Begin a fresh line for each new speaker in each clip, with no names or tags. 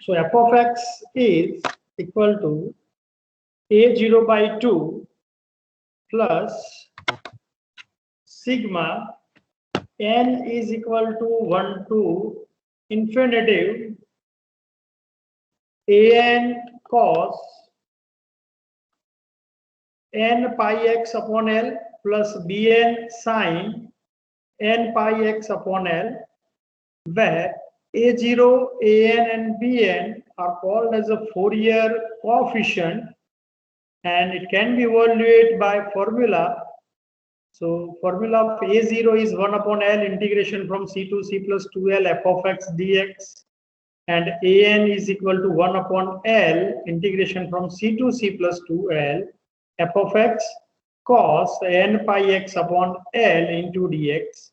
So f of x is equal to a0 by 2 plus sigma n is equal to 1 to infinitive an cos n pi x upon L plus bn sin n pi x upon L, where a0, an and bn are called as a Fourier coefficient and it can be evaluated by formula. So formula of a0 is 1 upon L integration from c to c plus 2L f of x dx, and an is equal to 1 upon L integration from c to c plus 2L f of x cos n pi x upon L into dx,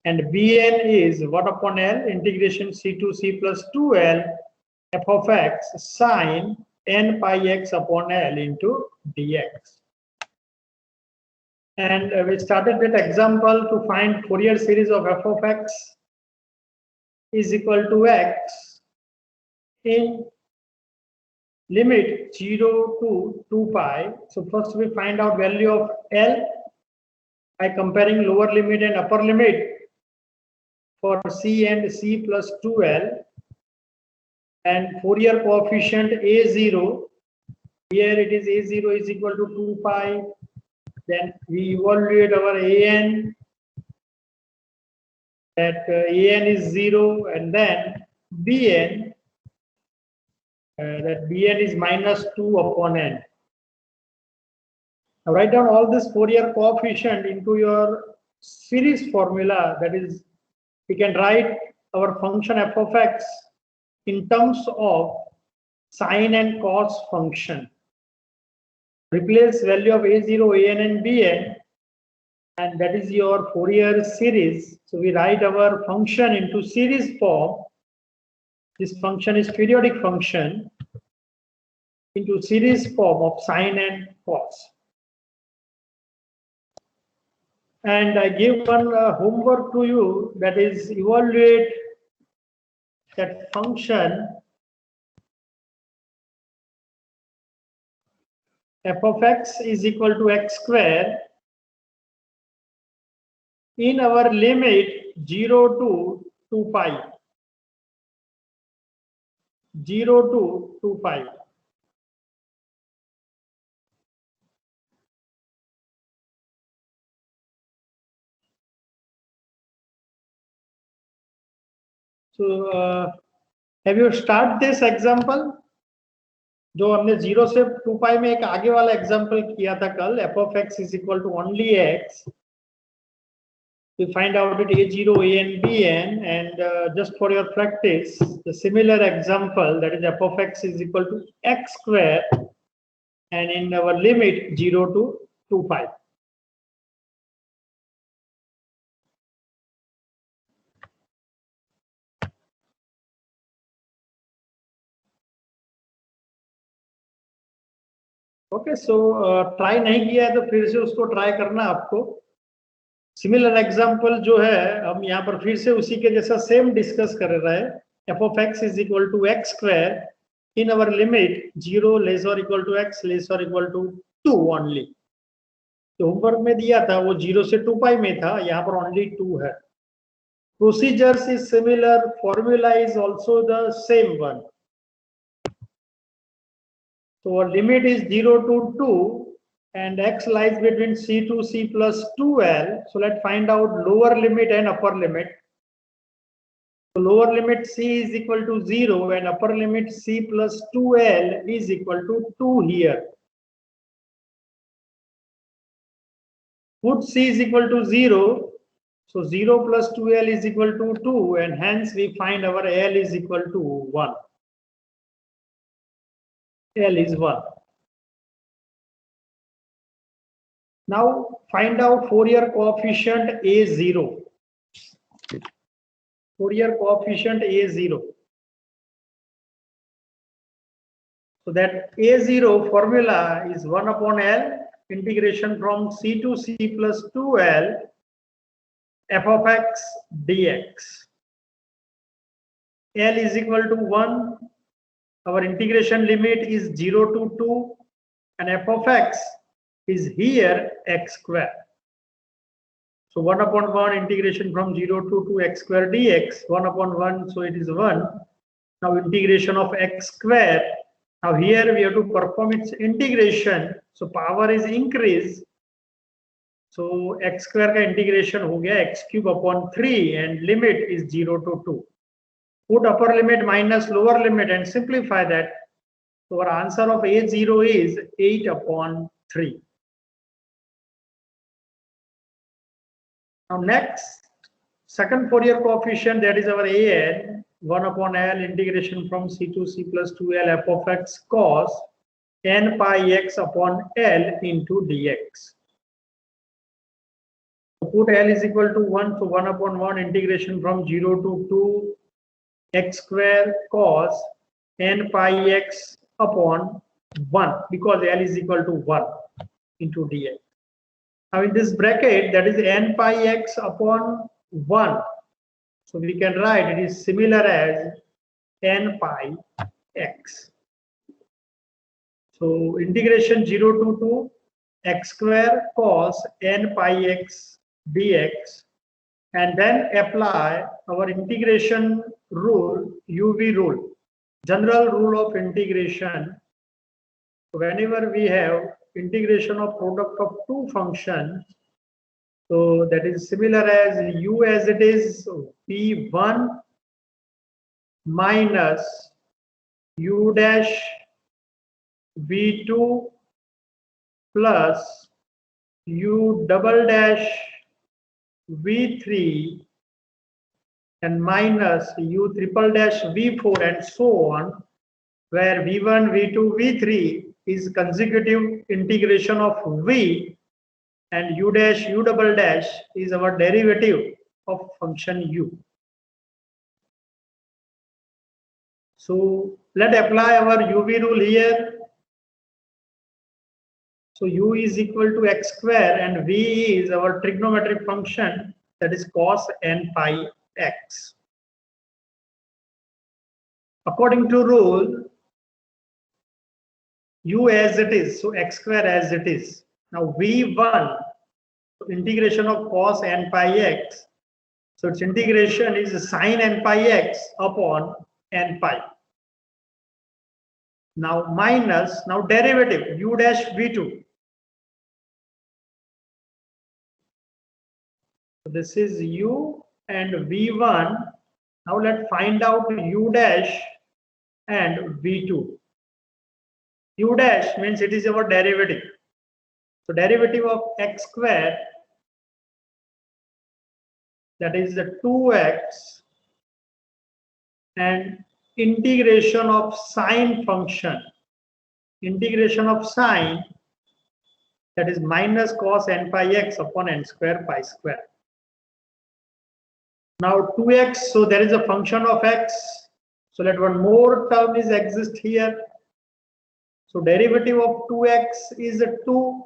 and bn is 1 upon L integration c to c plus 2L f of x sin n pi x upon L into dx. And we started with example to find Fourier series of f of x is equal to x in limit 0 to 2 pi. So first we find out value of L by comparing lower limit and upper limit for c and c plus 2L, and Fourier coefficient a0, here it is a0 is equal to 2 pi. Then we evaluate our an, that an is 0, and then bn, that bn is minus 2 upon n. Now write down all this Fourier coefficient into your series formula. That is, we can write our function f of x in terms of sine and cos function. Replace value of a0, an and bn, and that is your Fourier series. So we write our function into series form. This function is periodic function into series form of sine and cos. And I give one homework to you, that is evaluate that function f of x is equal to x square in our limit 0 to 2 pi. 0 to 2 pi. So have you start this example? जो हमने 0 से 2 पाई में एक आगे वाला example किया था कल, f of x is equal to only x. We find out it a0, an, bn, and just for your practice, the similar example, that is f of x is equal to x square, and in our limit 0 to 2 pi. Okay, so try नहीं किया है तो फिर से उसको try करना आपको. Similar example जो है हम यहाँ पर फिर से उसी के जैसा सेम डिस्कस कर रहे हैं. f of x is equal to x square in our limit 0 less or equal to x less or equal to 2 only. तो होमवर्क में दिया था वो 0 से 2 पाई में था, यहाँ पर only 2 है. Procedures is similar, formula is also the same one. So our limit is 0 to 2 and x lies between c to c plus 2L. So let's find out lower limit and upper limit. So lower limit c is equal to 0 and upper limit c plus 2L is equal to 2 here. Put c is equal to 0. So 0 plus 2L is equal to 2, and hence we find our L is equal to 1. L is 1. Now find out Fourier coefficient A0. Fourier coefficient A0. So that A0 formula is 1 upon L integration from c to c plus 2L f of x dx. L is equal to 1. our integration limit is 0 to 2 and f of x is here x square. So 1 upon 1 integration from 0 to 2 x square dx, 1 upon 1, so it is 1. Now integration of x square. Now here we have to perform its integration. So power is increased. So x square का integration हो गया x cube upon 3 and limit is 0 to 2. Put upper limit minus lower limit and simplify that. So our answer of A0 is 8 upon 3. Now next, second Fourier coefficient, that is our AN, 1 upon L integration from C to C plus 2L f of x cos n pi x upon L into dx. So put L is equal to 1, so 1 upon 1 integration from 0 to 2 x square cos n pi x upon 1, because L is equal to 1 into dx. Now in this bracket, that is n pi x upon 1. So we can write it is similar as n pi x. So integration 0 to 2 x square cos n pi x dx, and then apply our integration rule, UV rule, general rule of integration. Whenever we have integration of product of two functions, so that is similar as u as it is v1 minus u dash v2 plus u double dash v3 and minus u triple dash v4 and so on, where v1, v2, v3 is consecutive integration of v, and u dash, u double dash is our derivative of function u. So let's apply our UV rule here. So u is equal to x square and v is our trigonometric function, that is cos n pi x. According to rule, u as it is, so x square as it is. Now v1, so integration of cos n pi x, so its integration is sin n pi x upon n pi. Now minus, now derivative u dash v2. So this is u and v1. Now let's find out u dash and v2. U dash means it is our derivative. So derivative of x square, that is the 2x, and integration of sine function. Integration of sine, that is minus cos n pi x upon n square pi square. Now 2x, so there is a function of x. So let one more term is exist here. So derivative of 2x is a 2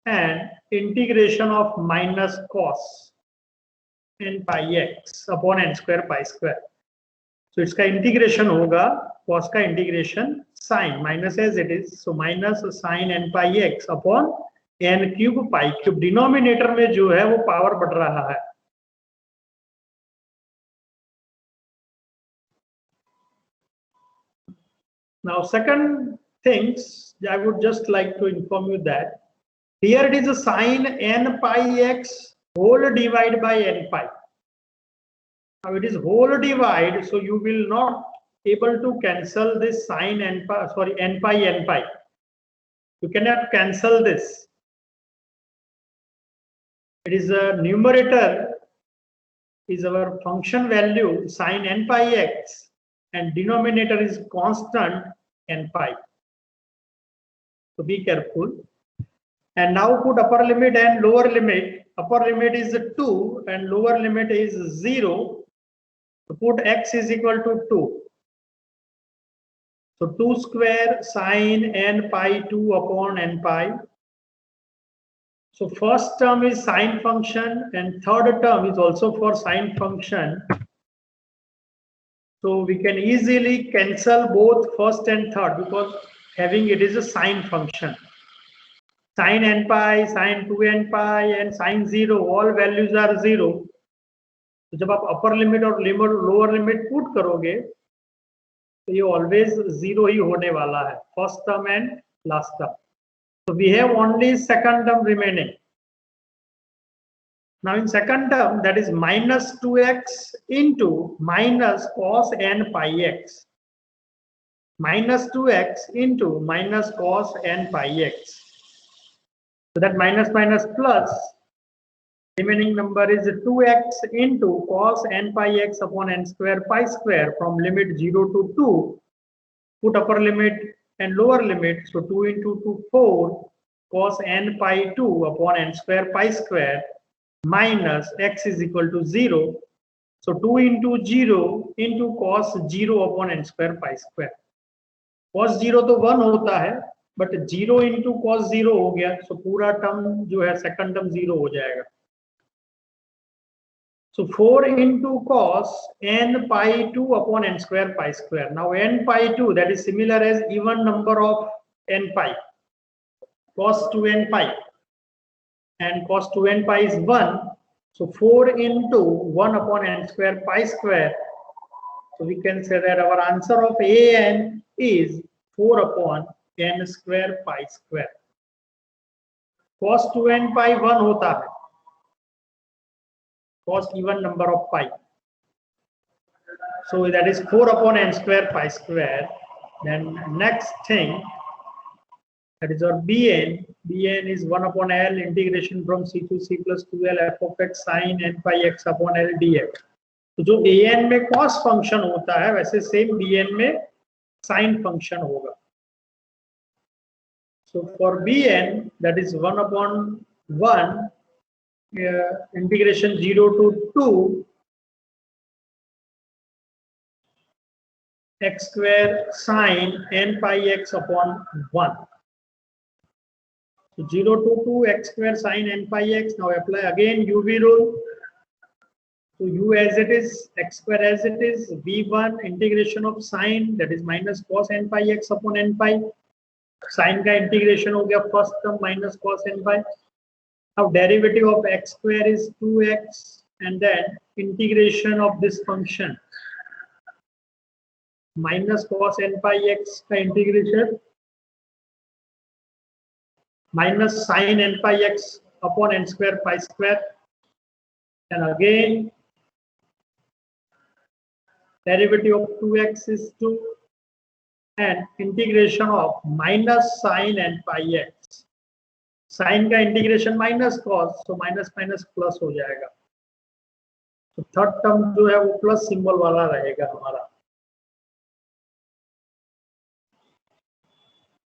and integration of minus cos n pi x upon n square pi square. So इसका integration होगा, cos का integration sin minus as it is, so minus sin n pi x upon n cube pi cube. Denominator में जो है वो power बढ़ रहा है. Now second things, I would just like to inform you that here it is a sin n pi x whole divided by n pi. Now it is whole divide, so you will not able to cancel this sin n pi, sorry, n pi. You cannot cancel this. It is a numerator is our function value sin n pi x and denominator is constant n pi. So be careful. And now put upper limit and lower limit. Upper limit is 2 and lower limit is 0. So put x is equal to 2. So 2 square sin n pi 2 upon n pi. So first term is sine function and third term is also for sine function. So we can easily cancel both first and third because having it is a sine function. Sin n pi, sin 2n pi and sin 0, all values are 0. तो जब आप upper limit और lower limit put करोगे तो ये always 0 ही होने वाला है, first term and last term. So we have only second term remaining. Now in second term, that is minus 2x into minus cos n pi x. Minus 2x into minus cos n pi x. So that minus minus plus, remaining number is 2x into cos n pi x upon n square pi square from limit 0 to 2. Put upper limit and lower limit. So 2 into 2, 4 cos n pi 2 upon n square pi square minus x is equal to 0. So 2 into 0 into cos 0 upon n square pi square. Cos 0 तो 1 होता है, but 0 into cos 0 हो गया, so पूरा term जो है second term 0 हो जाएगा. So 4 into cos n pi 2 upon n square pi square. Now n pi 2, that is similar as even number of n pi, cos 2n pi, and cos 2n pi is 1. So 4 into 1 upon n square pi square. So we can say that our answer of an is 4 upon n square pi square. Cos 2n pi 1 होता है, cos even number of pi. So that is 4 upon n square pi square. Then next thing, that is our bn. Bn is 1 upon L integration from c to c plus 2L f of x sin n pi x upon L dx. तो जो an में cos function होता है वैसे same bn में sin function होगा. So for bn, that is 1 upon 1 integration 0 to 2 x square sin n pi x upon 1. So 0 to 2 x square sin n pi x. Now apply again UV rule. So u as it is, x square as it is, v1 integration of sin, that is minus cos n pi x upon n pi. Sin का integration हो गया first term minus cos n pi. Now derivative of x square is 2x, and then integration of this function minus cos n pi x का integration minus sin n pi x upon n square pi square, and again derivative of 2x is 2, and integration of minus sin n pi x. Sin का integration minus cos, so minus minus plus हो जाएगा. तो third term जो है वो plus symbol वाला रहेगा हमारा.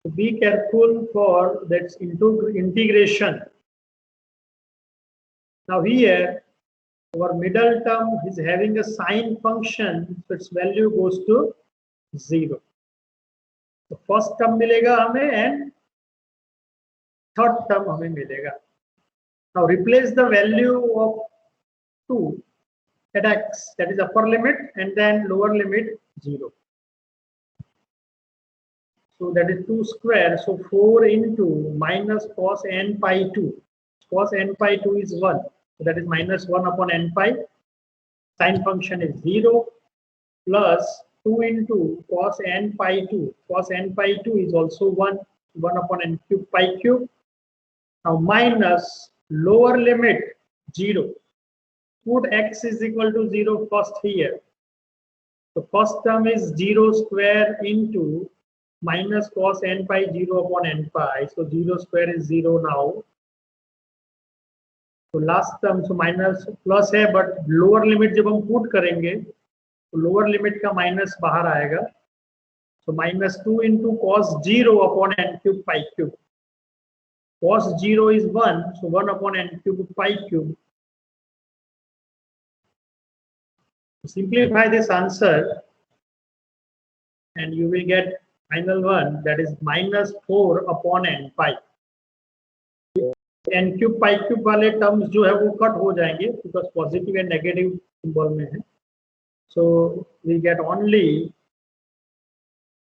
So be careful for that integration. Now here our middle term is having a sine function, so its value goes to 0. तो फर्स्ट टर्म मिलेगा हमें एंड थर्ड टर्म हमें मिलेगा. Now replace the value of 2 at x, that is upper limit, and then lower limit 0. So that is 2 square, so 4 into minus cos n pi 2. Cos n pi 2 is 1, so that is minus 1 upon n pi. Sine function is 0 plus 2 into cos n pi 2. Cos n pi 2 is also 1, 1 upon n cube pi cube. Now minus lower limit 0. Put x is equal to 0 first here. The first term is 0 square into minus cos n pi 0 upon n pi. So 0 square is 0 now. So last term, so minus plus है, but lower limit जब हम put करेंगे तो lower limit का minus बाहर आएगा. So minus 2 into cos 0 upon n cube pi cube. Cos 0 is 1, so 1 upon n cube pi cube. Simplify this answer and you will get final one, that is minus 4 upon n pi. n cube pi cube वाले terms जो है वो cut हो जाएंगे because positive and negative symbol में है. So we get only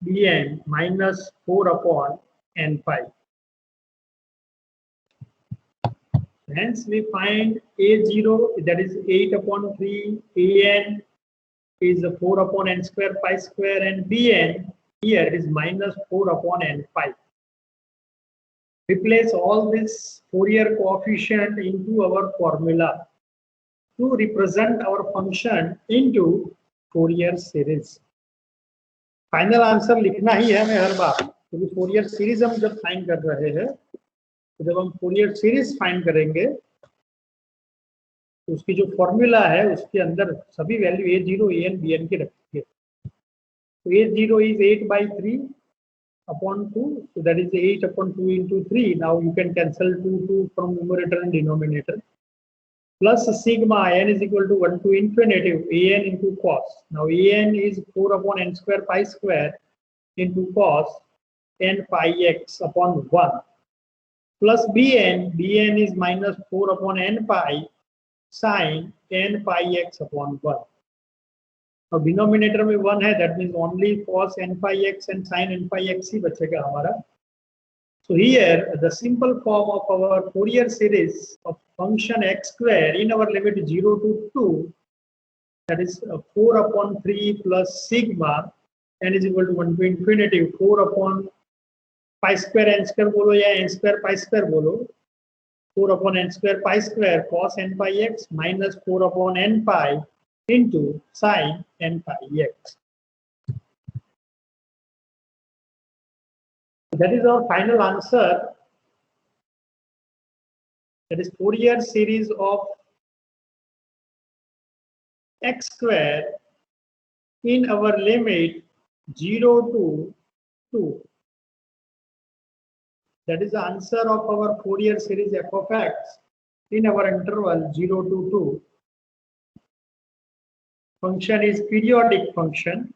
Bn minus 4 upon n pi. Hence we find A0, that is 8 upon 3, An is 4 upon n square pi square, and Bn here is minus 4 upon n pi. Replace all this Fourier coefficient into our formula to represent our function into Fourier series. Final answer लिखना ही है हमें हर बार, क्योंकि Fourier series हम जब find कर रहे हैं, तो जब हम फोरियर सीरीज फाइंड करेंगे तो उसकी जो फॉर्मूला है उसके अंदर सभी वैल्यू A0, An, Bn की रखेंगे. तो A0 is 8/3 upon 2, so that is 8 upon 2 into 3. Now you can cancel 2 from numerator and denominator. Plus sigma n is equal to 1 to infinity An into cos. Now An is 4 upon n square pi square into cos n pi x upon 1. Plus Bn is minus 4 upon n pi sin n pi x upon 1. Now denominator में 1 है, that means only cos n pi x and sin n pi x ही बचेगा हमारा. So here the simple form of our Fourier series of function x square in our limit 0 to 2, that is 4 upon 3 plus sigma n is equal to 1 to infinity 4 upon pi square n square बोलो या n square pi square बोलो, 4 upon n square pi square cos n pi x minus 4 upon n pi into sin n pi x. That is our final answer. That is Fourier series of x square in our limit 0 to 2. That is the answer of our Fourier series f of x in our interval 0 to 2. Function is periodic function.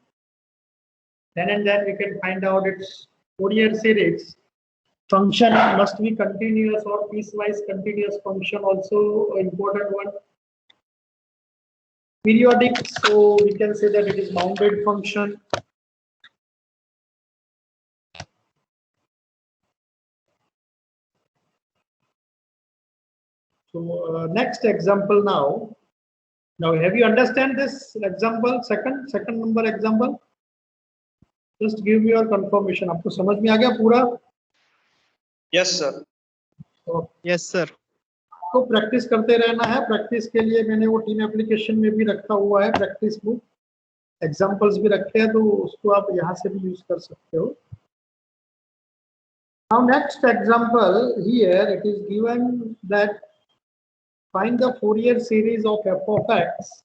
Then and then we can find out its Fourier series. Function must be continuous or piecewise continuous function, also an important one. Periodic, so we can say that it is bounded function. So next example now. Now have you understand this example? Second number example. Just give me your confirmation. आपको समझ में आ गया पूरा?
Yes sir.
Yes sir. आपको practice करते रहना है. Practice के लिए मैंने वो टीम एप्लीकेशन में भी रखा हुआ है प्रैक्टिस बुक, एग्जांपल्स भी रखे हैं, तो उसको आप यहाँ से भी यूज कर सकते हो. Now next example, here it is given that find the Fourier series of f of x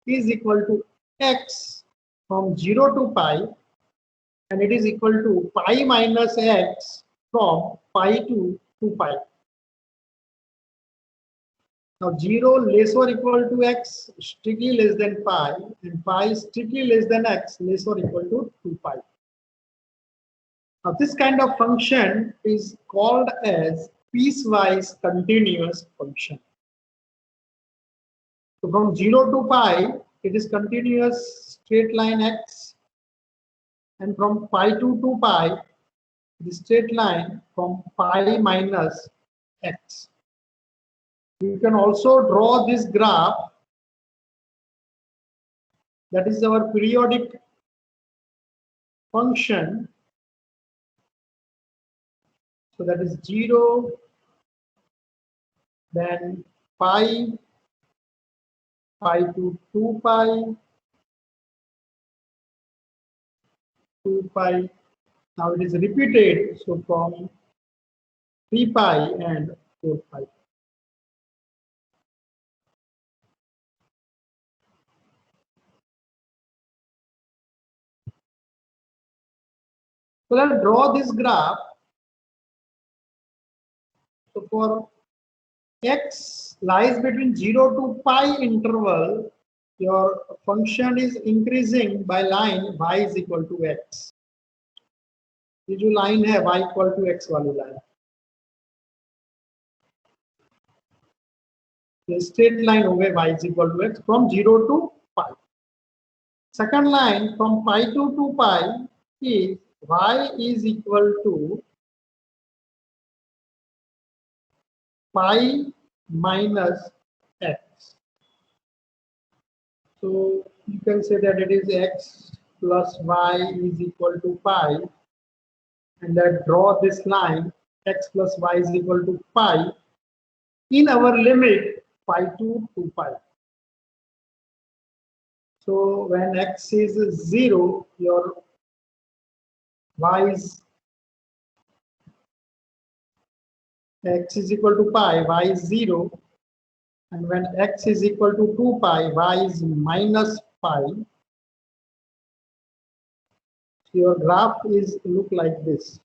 is equal to x from 0 to pi, and it is equal to pi minus x from pi to 2 pi. Now 0 less or equal to x strictly less than pi, and pi strictly less than x less or equal to 2 pi. Now this kind of function is called as piecewise continuous function. So from 0 to pi, it is continuous straight line x, and from pi to 2 pi, it is straight line from pi minus x. You can also draw this graph, that is our periodic function. So that is 0, then pi to 2 pi, 2 pi. Now it is repeated, so from 3 pi and 4 pi. So let's draw this graph. So for x lies between 0 to pi interval, your function is increasing by line y is equal to x. ये जो line है y equal to x वाली line, straight line हो गए y is equal to x from 0 to pi. Second line from pi to 2 pi is y is equal to pi minus x. So you can say that it is x plus y is equal to pi, and then draw this line x plus y is equal to pi in our limit pi to 2 pi. So when x is 0, your y is x is equal to pi, y is 0, and when x is equal to 2 pi, y is minus pi. So your graph is look like this.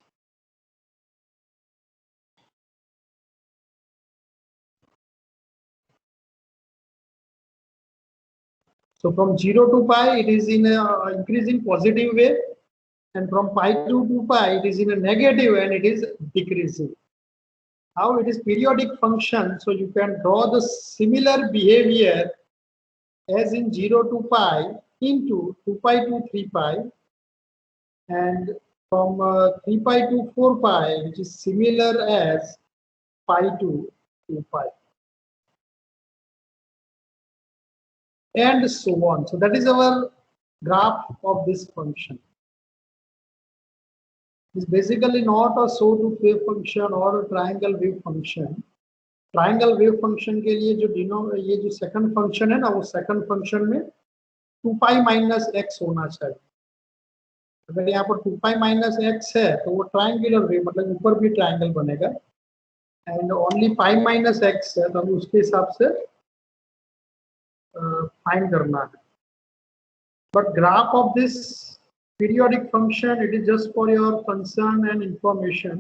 So from 0 to pi, it is in a increasing positive way, and from pi to 2 pi, it is in a negative and it is decreasing. How it is periodic function, so you can draw the similar behavior as in 0 to pi into 2 pi to 3 pi, and from 3 pi to 4 pi, which is similar as pi to 2 pi, and so on. So that is our graph of this function. It's basically not a sawtooth wave function or a triangle wave function. Triangle wave function के लिए जो ये जो second function है ना, वो second function में 2 pi minus x होना चाहिए. अगर यहाँ पर 2 पाई माइनस एक्स है तो वो ट्रायंगुलर वेव, मतलब ऊपर भी ट्रायंगल बनेगा, and only pi minus x है तो हमें उसके हिसाब से फाइंड करना है. But graph of this periodic function, it is just for your concern and information.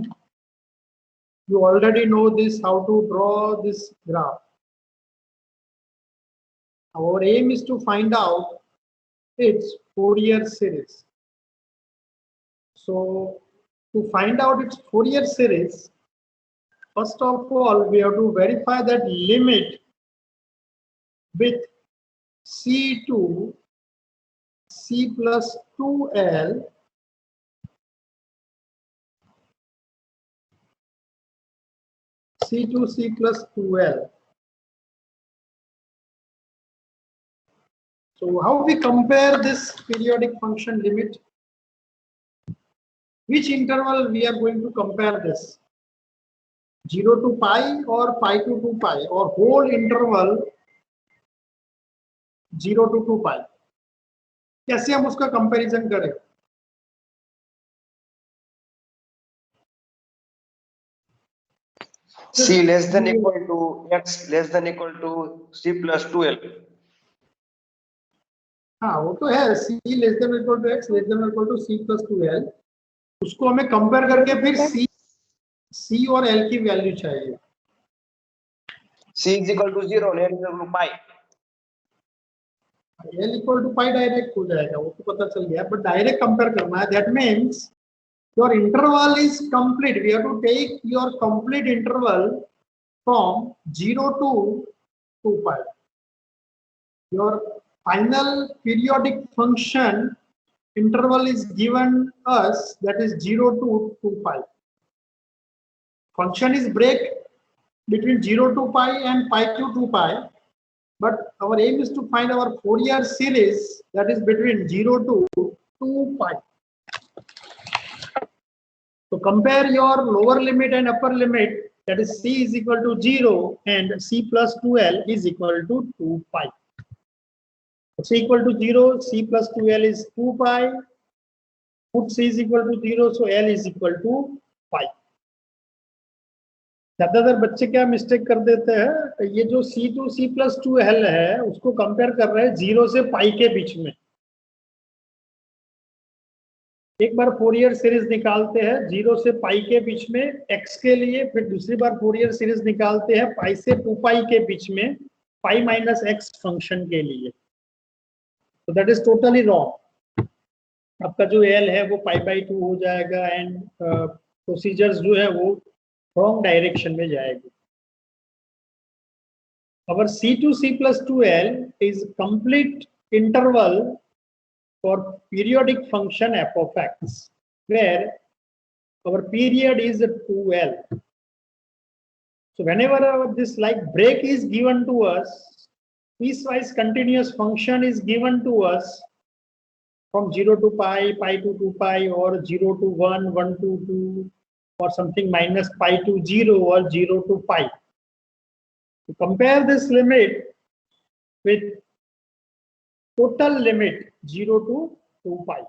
You already know this, how to draw this graph. Our aim is to find out its Fourier series. So to find out its Fourier series, first of all, we have to verify that limit with c to c plus 2l c to c plus 2l. So how we compare this periodic function limit? Which interval we are going to compare this? 0 to pi or pi to 2 pi, or whole interval 0 to 2 pi? कैसे हम उसका comparison करें?
C less than equal to x less than equal to c plus 2l.
हाँ वो तो है, c less than equal to x less than equal to c plus 2l. उसको हमें कंपेयर करके फिर c और l की वैल्यू चाहिए.
C is equal to 0 and L is equal to pi.
l equal to pi direct हो जाएगा, वो तो पता चल गया, बट डायरेक्ट कंपेयर करना है. That means your interval is complete. We have to take your complete interval from 0 to 2 pi. Your final periodic function interval is given us, that is 0 to 2 pi. Function is break between 0 to pi and pi to 2 pi, but our aim is to find our Fourier series, that is between 0 to 2 pi. So compare your lower limit and upper limit, that is c is equal to 0 and c plus 2l is equal to 2 pi. C equal to 0, c plus 2l is 2 pi. Put c is equal to 0, so l is equal to pi. ज्यादातर बच्चे क्या mistake कर देते हैं, ये जो c to c plus 2l है उसको कंपेयर कर रहे हैं 0 से पाई के बीच में. एक बार फोरियर सीरीज निकालते हैं 0 से पाई के बीच में x के लिए, फिर दूसरी बार फोरियर सीरीज निकालते हैं पाई से 2 पाई के बीच में पाई माइनस x फंक्शन के लिए. तो दैट इज टोटली रॉन्ग. आपका जो l है वो पाई बाई 2 हो जाएगा एंड प्रोसीजर्स जो है वो रॉन्ग डायरेक्शन में जाएगी. Our c to c plus 2l is complete interval for periodic function f of x, where our period is 2L. So whenever this like break is given to us, piecewise continuous function is given to us from 0 to pi, pi to 2 pi, or 0 to 1, 1 to 2, or something minus pi to 0, or 0 to pi. To compare this limit with total limit 0 to 2 pi.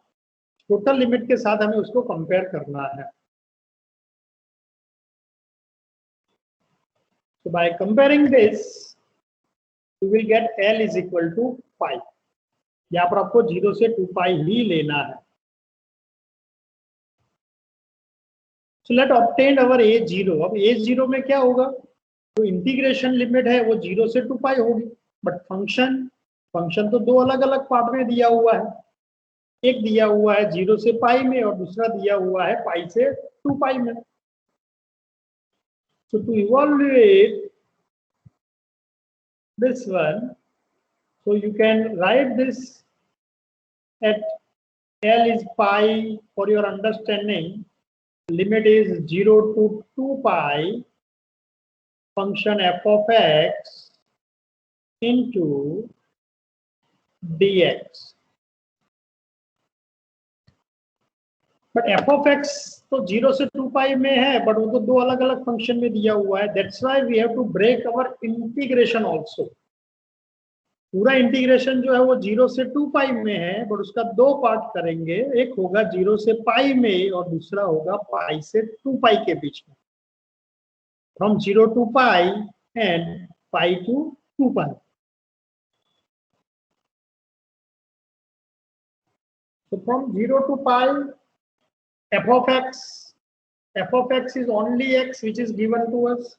Total limit के साथ हमें उसको compare करना है. So by comparing this, you will get L is equal to pi. यहाँ पर आपको 0 से 2 pi ही लेना है. So let obtain our A0. अब A0 में क्या होगा? तो इंटीग्रेशन लिमिट है वो 0 से 2 pi होगी, बट फंक्शन तो दो अलग अलग पार्ट में दिया हुआ है. एक दिया हुआ है 0 से पाई में और दूसरा दिया हुआ है पाई से 2 पाई में. So to evaluate this one, so you can write this at L is pi for your understanding. Limit is 0 to 2 pi function f of x into dx. But F of x तो 0 से 2 पाई में है, but वो तो दो अलग अलग function में दिया हुआ है. That's why we have to break our integration also. पूरा इंटीग्रेशन जो है वो 0 से 2 पाई में है, बट उसका दो पार्ट करेंगे. एक होगा 0 से पाई में और दूसरा होगा पाई से 2 पाई के बीच में. From 0 to pi and pi to 2 pi. So from 0 to pi, f of x is only x which is given to us,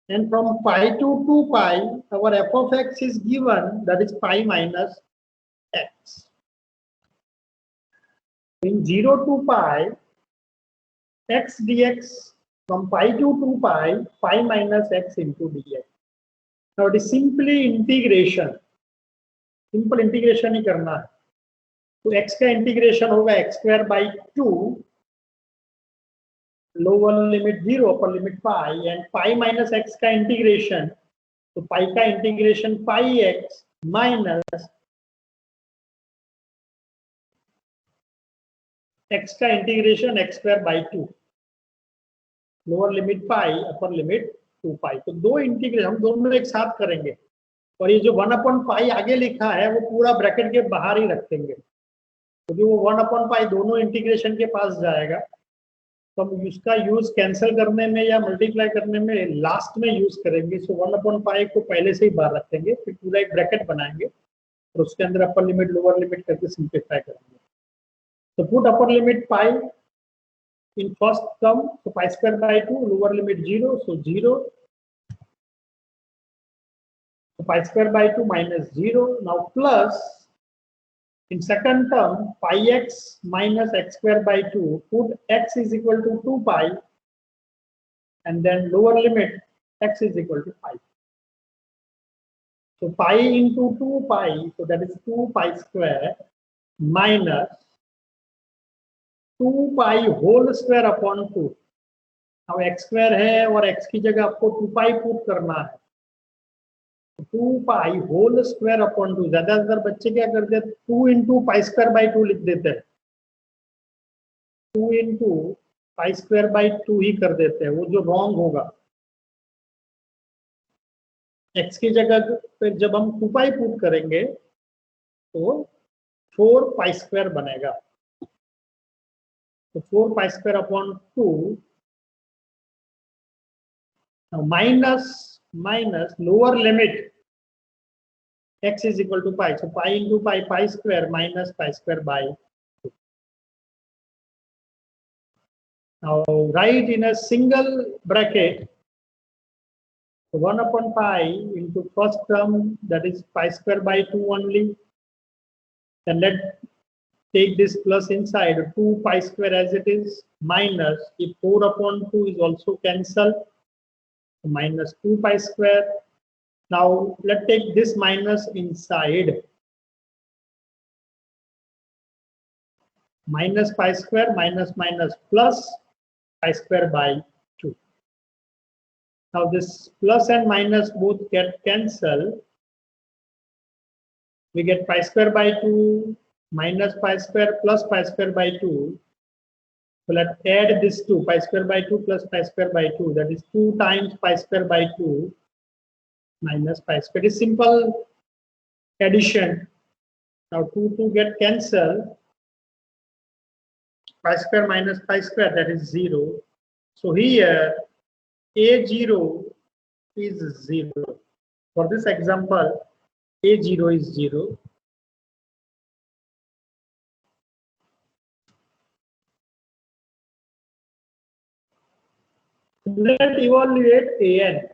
and from pi to 2 pi our f of x is given, that is pi minus x. In 0 to pi x dx, from pi to 2 pi minus x into dx. Now it is simply integration, simple integration ही करना है. तो x का integration होगा x square by 2, lower limit 0 upper limit pi, and pi minus x का integration, तो पाई का integration पाई x minus x का integration x square by 2, lower limit pi upper limit 2 पाई. तो दो इंटीग्रेशन हम दोनों एक साथ करेंगे, और ये जो 1/पाई आगे लिखा है वो पूरा ब्रैकेट के बाहर ही रखेंगे, क्योंकि वो 1/पाई दोनों इंटीग्रेशन के पास जाएगा. तो हम इसका यूज कैंसिल करने में या मल्टीप्लाई करने में लास्ट में यूज करेंगे. सो 1/पाई को पहले से ही बाहर रखेंगे, फिर पूरा एक ब्रैकेट बनाएंगे और उसके अंदर अपर लिमिट लोअर लिमिट करके सिंप्लीफाई करेंगे. तो put upper limit pi in first term, तो pi square by 2, lower limit 0, so 0, so pi square by 2 minus 0. Now plus in second term pi x minus x square by 2, put x is equal to 2 pi, and then lower limit x is equal to pi. So pi into 2 pi, so that is 2 pi square minus 2 pi whole square upon 2. now x square है और x की जगह आपको 2 pi put करना है. 2 pi whole square upon 2. ज्यादातर बच्चे क्या करते हैं, 2 इंटू पाई स्क्वायर बाई 2 लिख देते हैं. 2 इंटू पाई स्क्वायर बाई 2 ही कर देते हैं, वो जो रॉन्ग होगा. x की जगह फिर जब हम 2 पाई पुट करेंगे तो 4 पाई स्क्वायर बनेगा. तो 4 पाई square upon 2 minus lower limit x is equal to pi, so pi into pi square minus pi square by 2. Now write in a single bracket 1/pi into first term, that is pi square by 2 only. Then let take this plus inside, 2 pi square as it is, minus if 4/2 is also cancelled, minus 2 pi square. Now let's take this minus inside. minus pi square minus minus plus pi square by 2. Now this plus and minus both get cancelled. We get pi square by 2 minus pi square plus pi square by 2. So let's add this 2, pi square by 2 plus pi square by 2. That is 2 times pi square by 2 minus pi square. It is simple addition. Now 2 get cancelled. Pi square minus pi square, that is 0. So here A0 is 0. For this example, A0 is 0. Let's evaluate An.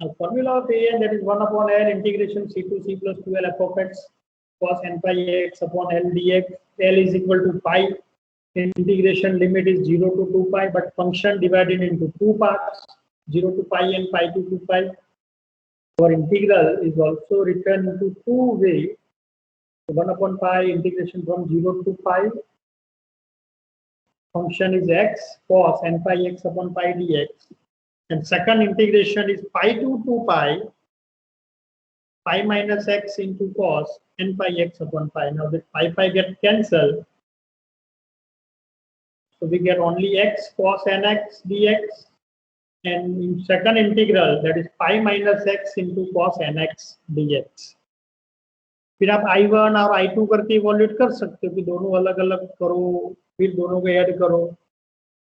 Now formula of An, that is 1 upon L integration C to C plus 2L f of x cos n pi x upon L dx. L is equal to pi. Integration limit is 0 to 2 pi, but function divided into two parts, 0 to pi and pi to 2 pi. Our integral is also written into two ways. 1 upon pi integration from 0 to pi. Function is x cos n pi x upon pi dx. And second integration is pi to 2 pi, pi minus x into cos n pi x upon pi. Now the pi get cancelled. So we get only x cos nx dx. And in second integral, that is pi minus x into cos nx dx. फिर आप I1 और I2 करके evolute कर सकते हो कि दोनों अलग अलग करो, फिर दोनों को ऐड करो,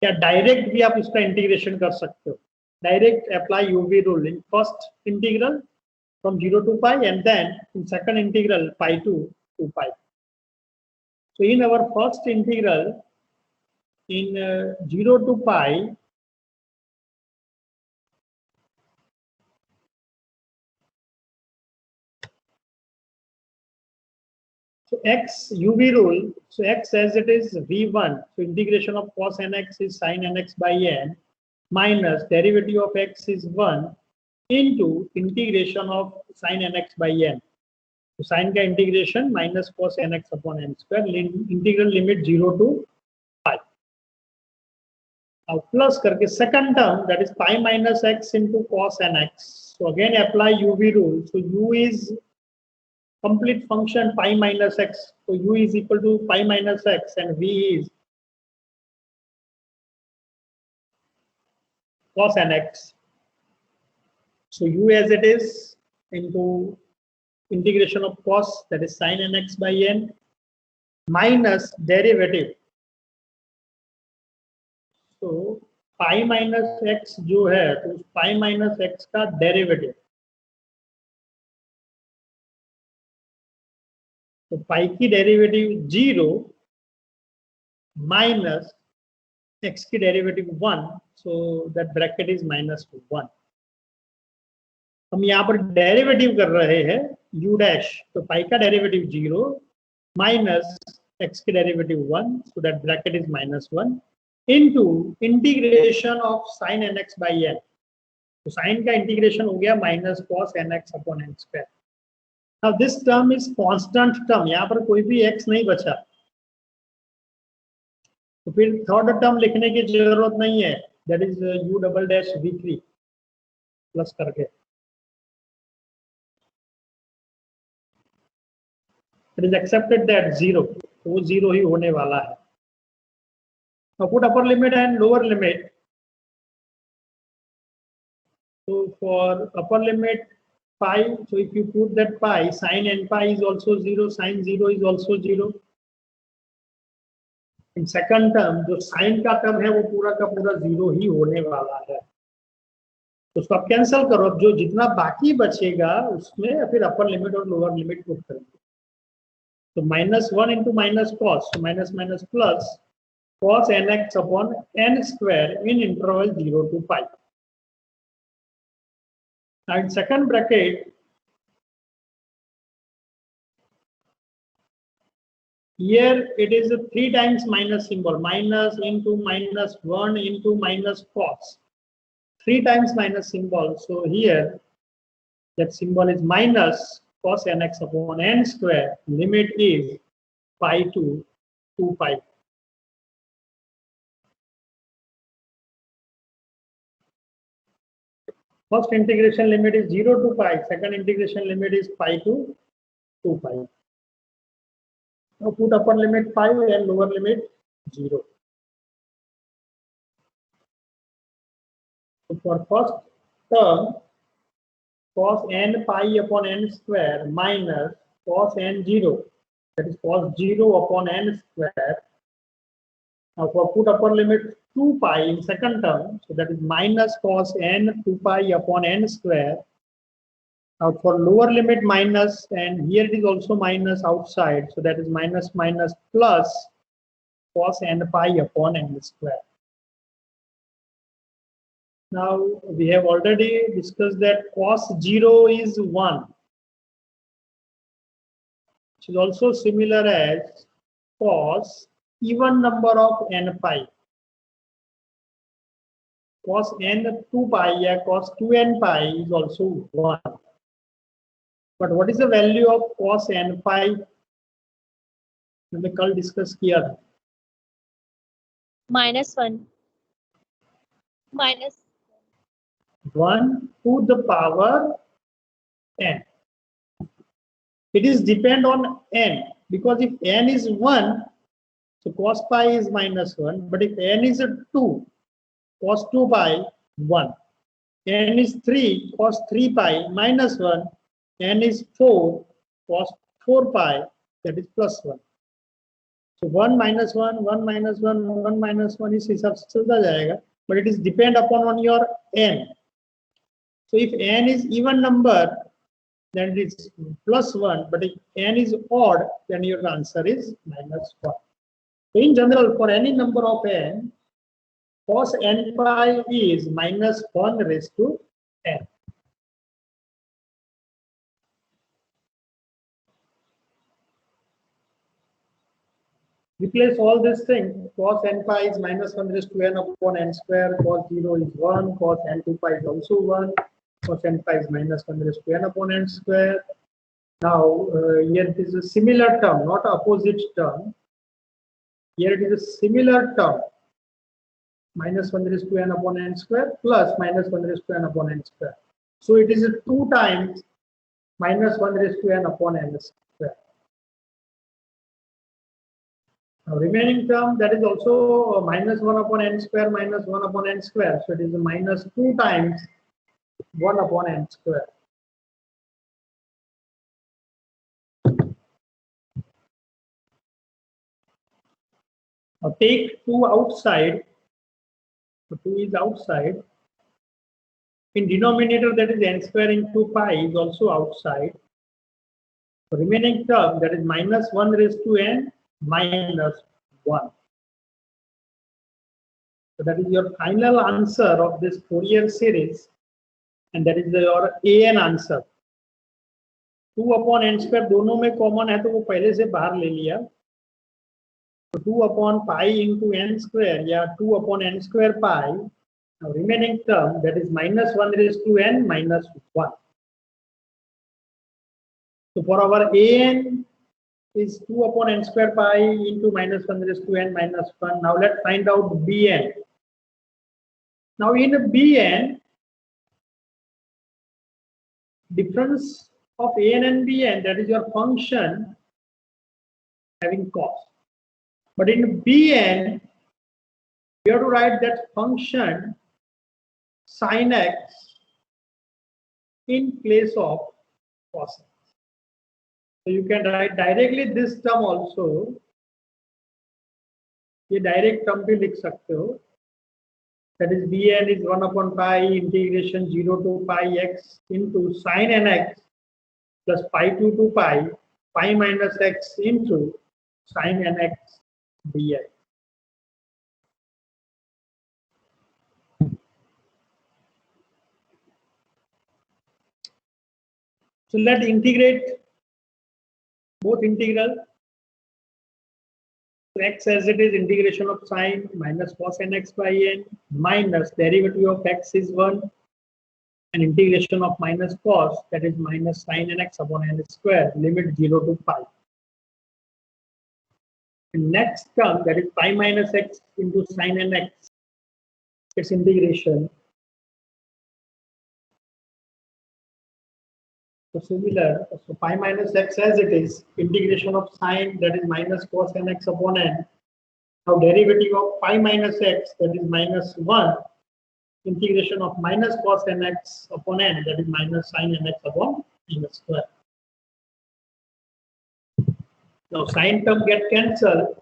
या डायरेक्ट भी आप इसका इंटीग्रेशन कर सकते हो. Direct apply UV rule in first integral from 0 to pi, and then in second integral pi to 2 pi. So in our first integral, in 0 to pi, so x UV rule, so x as it is v1, so integration of cos nx is sin nx by n minus derivative of x is 1 into integration of sin nx by n. So sin का integration minus cos nx upon n square, integral limit 0 to pi. Now plus करके second term, that is pi minus x into cos nx. So again apply UV rule. So u is complete function pi minus x. So u is equal to pi minus x and v is cos nx. So u as it is into integration of cos, that is sin nx by n, minus derivative. So pi minus x जो है तो उस pi minus x का derivative. तो pi की derivative 0 minus x की derivative 1, so that bracket is minus 1. हम यहाँ पर डेरिवेटिव कर रहे हैं u डैश, तो पाई का डेरिवेटिव 0 माइनस x की derivative 1, so that bracket is minus 1 into integration of sin nx by n. तो sin का इंटीग्रेशन हो गया minus cos nx upon n square. Now this term is constant term, यहाँ पर कोई भी x नहीं बचा, तो फिर थर्ड टर्म लिखने की जरूरत नहीं है, that is u double dash v3 plus करके. It is accepted that 0, तो वो 0 ही होने वाला है. Now put upper limit and lower limit. So for upper limit pi, so if you put that pi, sin n pi is also 0, sin 0 is also 0. In second term, जो sin का term है वो पूरा का पूरा 0 ही होने वाला है. तो उसको आप कैंसिल करो, अब जो जितना बाकी बचेगा उसमें फिर अपर लिमिट और लोअर लिमिट पुट करेंगे. So minus 1 into minus cos, so minus minus plus cos nx upon n square in interval 0 to pi. Now in second bracket, here it is a 3 times minus symbol, minus into minus 1 into minus cos, 3 times minus symbol. So here that symbol is minus cos nx upon n square, limit is pi to 2 pi. First integration limit is 0 to pi. Second integration limit is pi to 2 pi. Now put upper limit 5 and lower limit 0. So for first term, cos n pi upon n square minus cos n 0, that is cos 0 upon n square. Now for put upper limit 2 pi in second term, so that is minus cos n 2 pi upon n square. Now for lower limit minus, and here it is also minus outside, so that is minus minus plus cos n pi upon n square. Now we have already discussed that cos 0 is 1, which is also similar as cos even number of n pi. Cos n 2 pi या cos 2n pi is also 1. But what is the value of cos n pi? हमने कल discuss किया था.
-1. Minus
1 to the power n. It is depend on n, because if n is 1, so cos pi is -1. But if n is 2, cos 2 pi 1. N is 3, cos 3 pi -1. N is 4, cos 4 pi, that is +1. So 1 minus 1, 1 minus 1, 1 minus 1 इस हिसाब से चलता जाएगा. But it is depend upon on your n. So if n is even number, then it is +1. But if n is odd, then your answer is -1. So in general, for any number of n, cos n pi is -1 raised to n. Replace all these things. Cos n pi is -1 raised to n upon n square. Cos 0 is 1. Cos n 2 pi is also 1. Cos n pi is -1 raised to n upon n square. Now here it is a similar term, not opposite term. Here it is a similar term. -1 raised to n upon n square plus -1 raised to n upon n square. So it is 2 times -1 raised to n upon n square. Now remaining term, that is also -1 upon n square minus 1 upon n square. So it is -2 times 1 upon n square. Now take 2 outside. So 2 is outside. In denominator, that is n square into pi is also outside. The remaining term, that is -1 raised to n minus 1. So that is your final answer of this Fourier series, and that is your an answer. 2 upon n square दोनों में common है तो वो पहले से बाहर ले लिया. तो 2 upon pi into n square या 2 upon n square pi. Now remaining term, that is -1 raised to n minus 1. So for our an is 2 upon n square pi into -1 raised to n minus 1. Now let's find out bn. Now in bn, difference of an and bn, that is your function having cos. But in bn, you have to write that function sin x in place of cos x. So you can write directly this term also. ये direct term भी लिख सकते हो. That is bn is 1 upon pi integration 0 to pi x into sin nx plus pi to 2 pi pi minus x into sin nx dx. So let's integrate both integral. So x as it is integration of sine minus cos nx by n minus derivative of x is 1 and integration of minus cos, that is minus sin nx upon n square, limit 0 to pi. Next term, that is pi minus x into sin nx, its integration. So similar, so pi minus x as it is, integration of sine, that is minus cos nx upon n. Now derivative of pi minus x, that is minus 1, integration of minus cos nx upon n, that is minus sin nx upon n square. Now sin term get cancelled,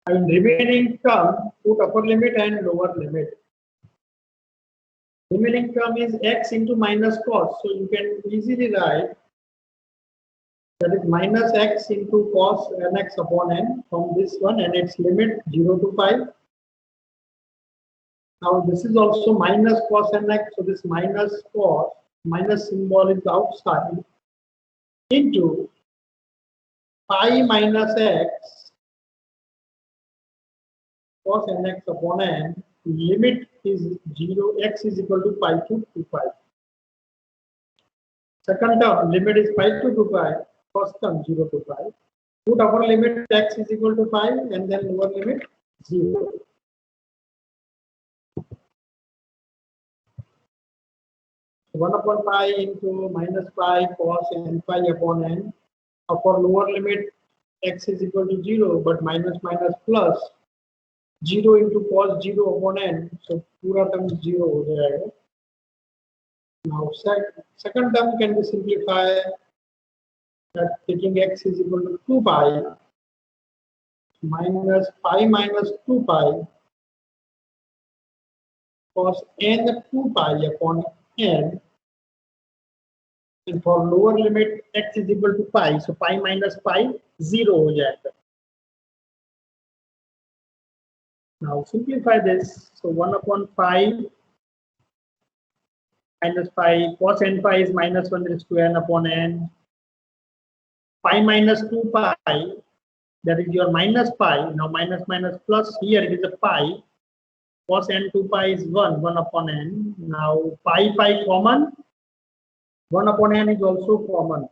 and remaining term put upper limit and lower limit. Remaining term is x into minus cos, so you can easily write that is minus x into cos nx upon n from this one, and its limit 0 to pi. Now this is also minus cos nx, so this minus cos, minus symbol is outside, into pi minus x cos nx upon n, limit is 0, x is equal to pi to 2 pi. Second term, limit is pi to 2 pi, first term 0 to pi. Put upper limit x is equal to pi, and then lower limit 0. So 1 upon pi into minus pi cos n pi upon n. For lower limit x is equal to 0, but minus minus plus 0 into cos 0 upon n, so पूरा term 0 हो जाएगा. Now second term can be simplified, that taking x is equal to 2 pi minus pi minus 2 pi cos n 2 pi upon n, and for lower limit x is equal to pi, so pi minus pi 0 हो जाएगा. Now simplify this, so 1 upon pi minus pi, cos n pi is minus 1 raised to n upon n, pi minus 2 pi, that is your minus pi. Now minus minus plus, here it is a pi, cos n 2 pi is 1 upon n. Now pi common, 1 upon n is also common.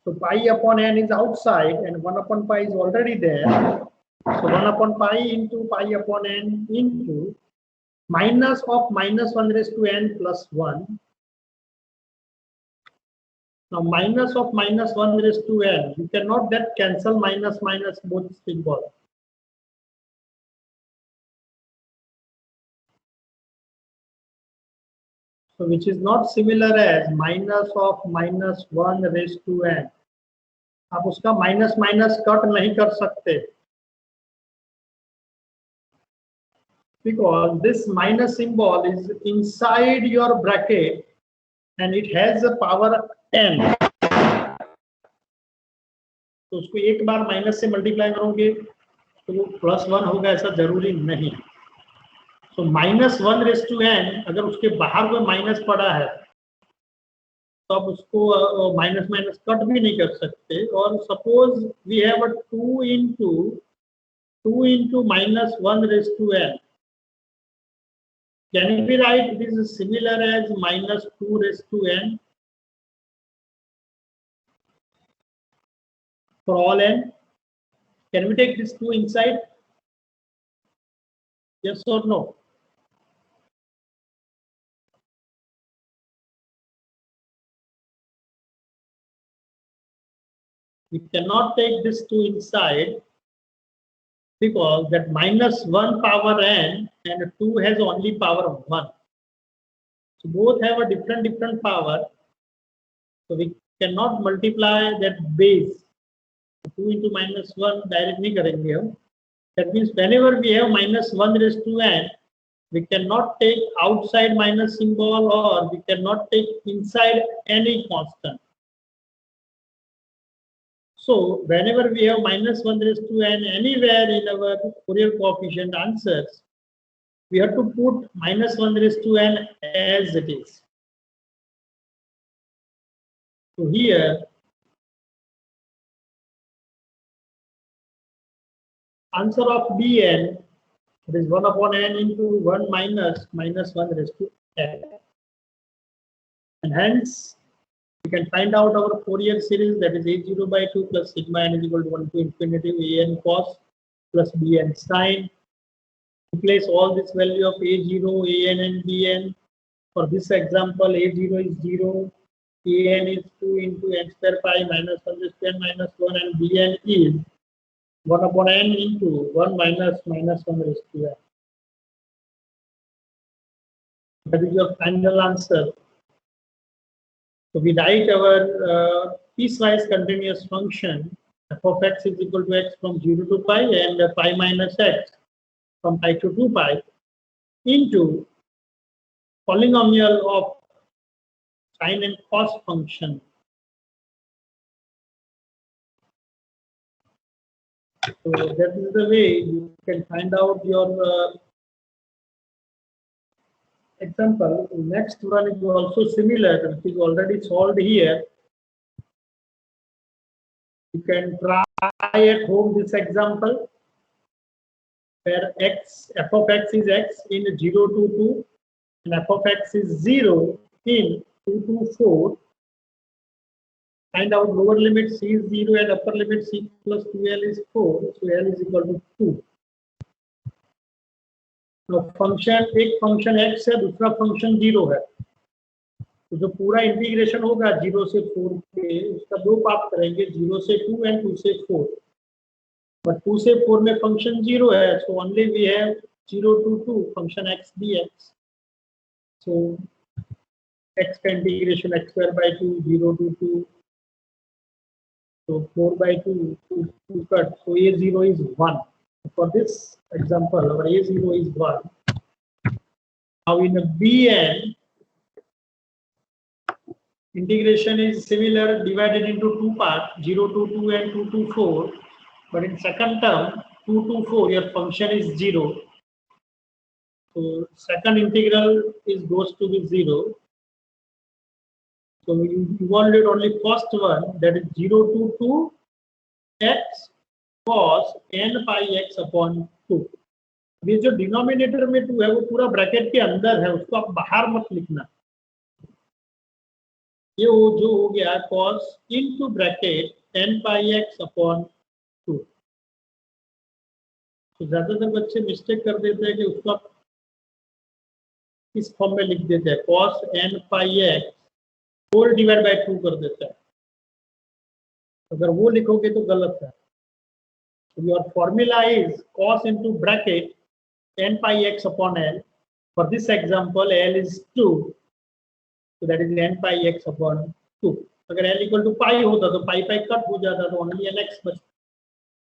So pi upon n is outside, and 1 upon pi is already there. So 1 upon pi into pi upon n into minus of minus 1 raised to n plus 1. Now minus of minus 1 raised to n, you cannot that cancel minus minus both symbols. So which is not similar as minus of minus 1 raised to n. आप उसका minus minus cut नहीं कर सकते, because this minus symbol is inside your bracket and it has a power n. तो उसको एक बार minus से multiply करोगे तो वो +1 होगा, ऐसा जरूरी नहीं. So minus 1 raise to n, अगर उसके बाहर कोई माइनस पड़ा है तो आप उसको माइनस माइनस कट भी नहीं कर सकते. और suppose we have a 2 into minus 1 raised to n. Can we write this is similar as minus 2 raised to n for all n? Can we take this 2 inside? Yes or no? We cannot take this 2 inside, because that minus 1 power n and 2 has only power 1. So both have a different power. So we cannot multiply that base. 2 into minus 1 directly करेंगे हम. That means whenever we have minus 1 raised to n, we cannot take outside minus symbol, or we cannot take inside any constant. So whenever we have minus 1 raised to n anywhere in our Fourier coefficient answers, we have to put minus 1 raised to n as it is. So here answer of Bn is 1 upon n into 1 minus 1 raised to n. And hence We can find out our Fourier series, that is a0 by 2 plus sigma n is equal to 1 to infinity an cos plus bn sin. Replace all this value of a0, an and bn. For this example, a0 is 0, an is 2 into n square pi minus 1 square minus 1, and bn is 1 upon n into 1 minus 1 raised to n. That is your final answer. So we write our piecewise continuous function f of x is equal to x from 0 to pi and pi minus x from pi to 2 pi into polynomial of sine and cos function. So that is the way you can find out your example. Next one is also similar, which is already solved here. You can try at home this example where f of x is x in 0 to 2 and f of x is 0 in 2 to 4. Find out lower limit c is 0 and upper limit c plus 2l is 4. So l is equal to 2. तो function एक function x है, दूसरा function 0 है, तो जो पूरा integration होगा 0 से 4 के, उसका दो पार्ट करेंगे, 0 से 2 एंड 2 से 4. बट 2 से 4 में फंक्शन 0 है, so only we have 0 to 2 function x dx. So x का integration x square by 2 0 to 2, so 4 by 2 2 cut, so a0 is 1. For this example, our a0 is 1. Now in bn, integration is similar, divided into two parts, 0 to 2 and 2 to 4. But in second term, 2 to 4, your function is 0. So second integral is goes to be 0. So we evaluate only first one, that is 0 to 2 x cos n pi x upon 2. ये जो denominator में 2 है वो पूरा bracket के अंदर है, उसको आप बाहर मत लिखना. ये वो जो हो गया cos into bracket n pi x upon 2. तो ज्यादातर बच्चे मिस्टेक कर देते हैं कि उसको आप इस फॉर्म में लिख देते हैं, cos n pi x whole divide by 2 कर देता है. अगर वो लिखोगे तो गलत है. So your formula is cos into bracket n pi x upon l. For this example, l is 2, so that is n pi x upon 2. अगर l equal to pi होता तो pi pi कट हो जाता, तो only nx बचता.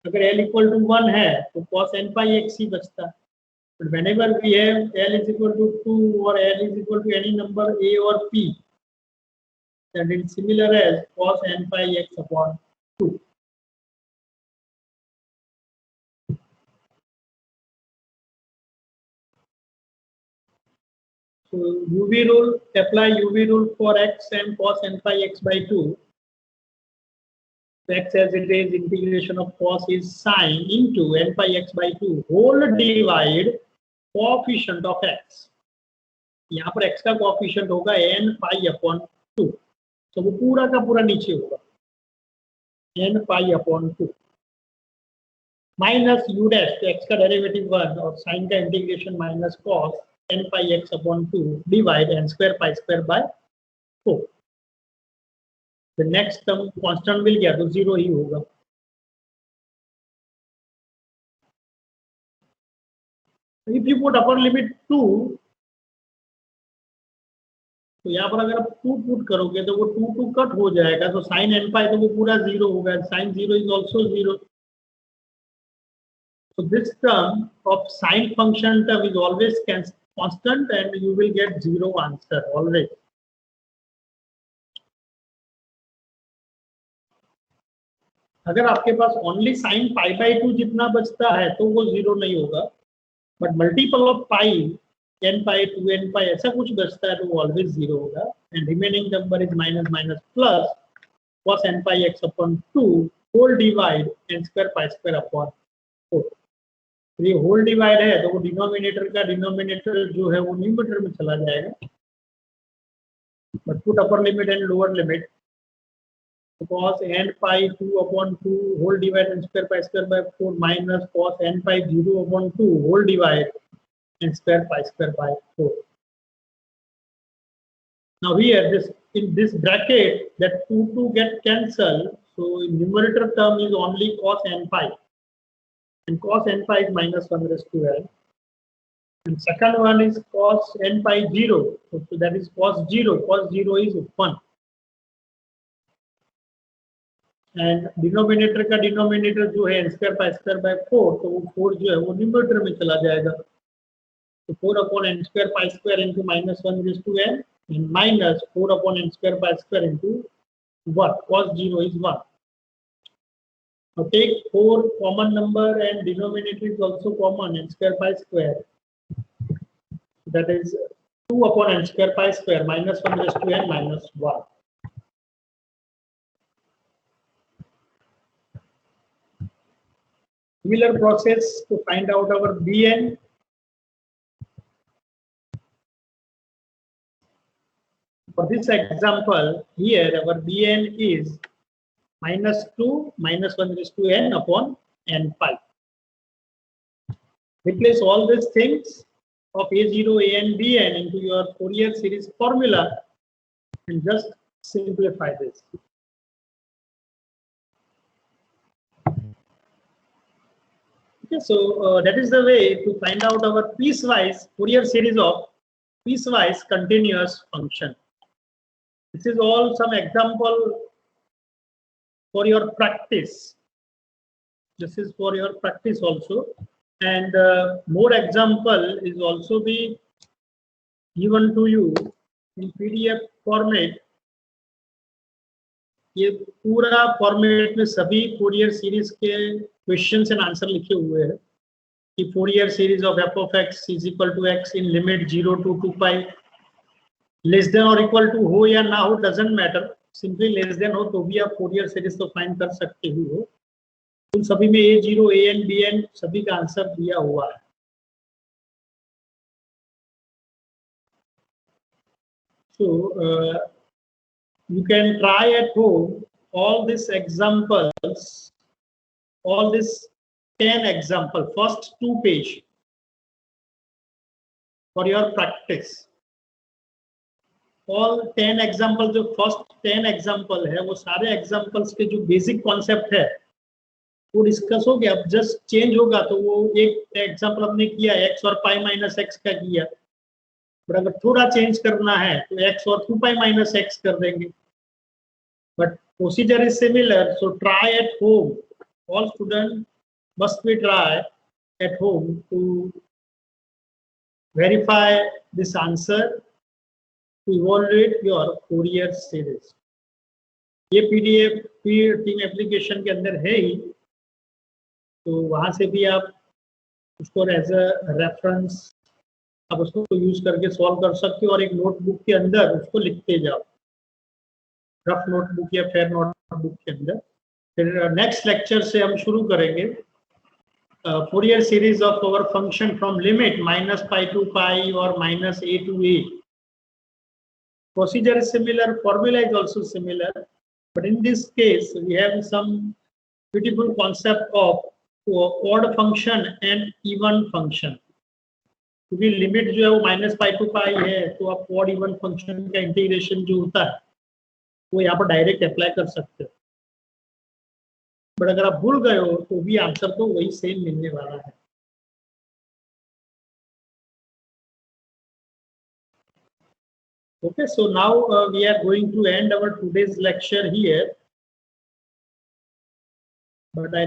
अगर l equal to 1 है तो cos n pi x ही बचता. But whenever we have l is equal to 2 or l is equal to any number a or p, that is similar as cos n pi x upon 2. So UV rule, apply UV rule for x and cos n pi x by 2. X as it is, integration of cos is sine into n pi x by 2 whole divide coefficient of x. यहाँ पर x का coefficient होगा n pi upon 2. So वो पूरा का पूरा नीचे होगा n pi upon 2 minus u dash, तो x का डेरिवेटिव 1 और sin का integration minus cos n pi x upon 2 divide n square pi square by 4. The next term constant मिल गया तो 0 ही होगा. If you put upper limit 2, तो यहाँ पर अगर आप 2 पुट करोगे तो वो 2 2 कट हो जाएगा, तो sin n pi तो वो पूरा 0 होगा. sin 0 is also 0. So this term of sine function term is always constant and you will get 0 answer always. अगर आपके पास ओनली साइन पाई बाई 2 जितना बचता है तो वो 0 नहीं होगा, but multiple of pi n pi 2n pi ऐसा कुछ बचता है तो वो ऑलवेज 0 होगा. And remaining number is minus minus plus cos n pi x upon 2 whole divide n square pi square upon 4. तो ये होल डिवाइड है तो वो डिनोमिनेटर का डिनोमिनेटर जो है वो न्यूमरेटर में चला जाएगा. But put upper limit and lower limit, cos n pi 2 upon 2 whole divided n square pi square by 4 minus cos n pi 0 upon 2 whole divided n square pi square by 4. Now here in this bracket that 2 get cancelled, so in numerator term is only cos n pi, and cos n pi is minus 1 raised to n. And second one is cos n pi 0, so that is cos 0. Cos 0 is 1. And denominator का denominator जो है square pi square by 4, तो वो 4 जो है वो numerator में चला जाएगा, तो 4 upon n square pi square into -1 raise to n and minus 4 upon n square pi square into 1 cos 0 is 1. Now take 4 common number and denominator is also common, n square pi square, that is 2 upon n square pi square minus 1 raised to n minus 1. Similar process to find out our Bn. For this example, here our Bn is -2 -1 raised to n upon n pi. Replace all these things of a0, an, bn into your Fourier series formula and just simplify this. Okay, so that is the way to find out our piecewise Fourier series of piecewise continuous function. This is all some example for your practice. This is for your practice also, and more example is also be given to you in PDF format. ये पूरा format में सभी Fourier series के questions and answer लिखे हुए हैं कि Fourier series of f of x is equal to x in limit 0 to 2 pi less than और इक्वल टू हो या ना हो doesn't matter, simply less than हो तो भी आप फोरियर सीरीज तो फाइंड कर सकते ही हो. उन सभी में a0, an, bn सभी का आंसर दिया हुआ है. So you can try at home all these examples, all this 10 example, first 2 page for your practice. All 10 example जो first 10 example है वो सारे examples के जो basic concept है वो डिस्कस हो गया. अब जस्ट चेंज होगा तो वो एक एग्जाम्पल हमने किया x और पाई माइनस एक्स का किया, बट अगर थोड़ा चेंज करना है तो x और 2 पाई माइनस एक्स कर देंगे. But procedure is similar, so try at home. All students must be try at home to verify this answer, to evaluate your Fourier series. ये PDF टीम एप्लीकेशन के अंदर है ही, तो वहाँ से भी आप उसको एज अ रेफरेंस आप उसको यूज करके सॉल्व कर सकते हो और एक नोटबुक के अंदर उसको लिखते जाओ, रफ नोटबुक या फेयर नोटबुक के अंदर. फिर नेक्स्ट लेक्चर से हम शुरू करेंगे Fourier series of our function from limit -pi to pi or -a to a. Procedure is similar, formula is also similar, but in this case we have some beautiful concept of odd function and even function. क्योंकि limit जो है वो -pi to pi है, तो आप odd even function का integration जो होता है वो यहाँ पर डायरेक्ट अप्लाई कर सकते हो. बट अगर आप भूल गए हो तो भी आंसर तो वही सेम मिलने वाला है. Okay, so now we are going to end our today's lecture here, but I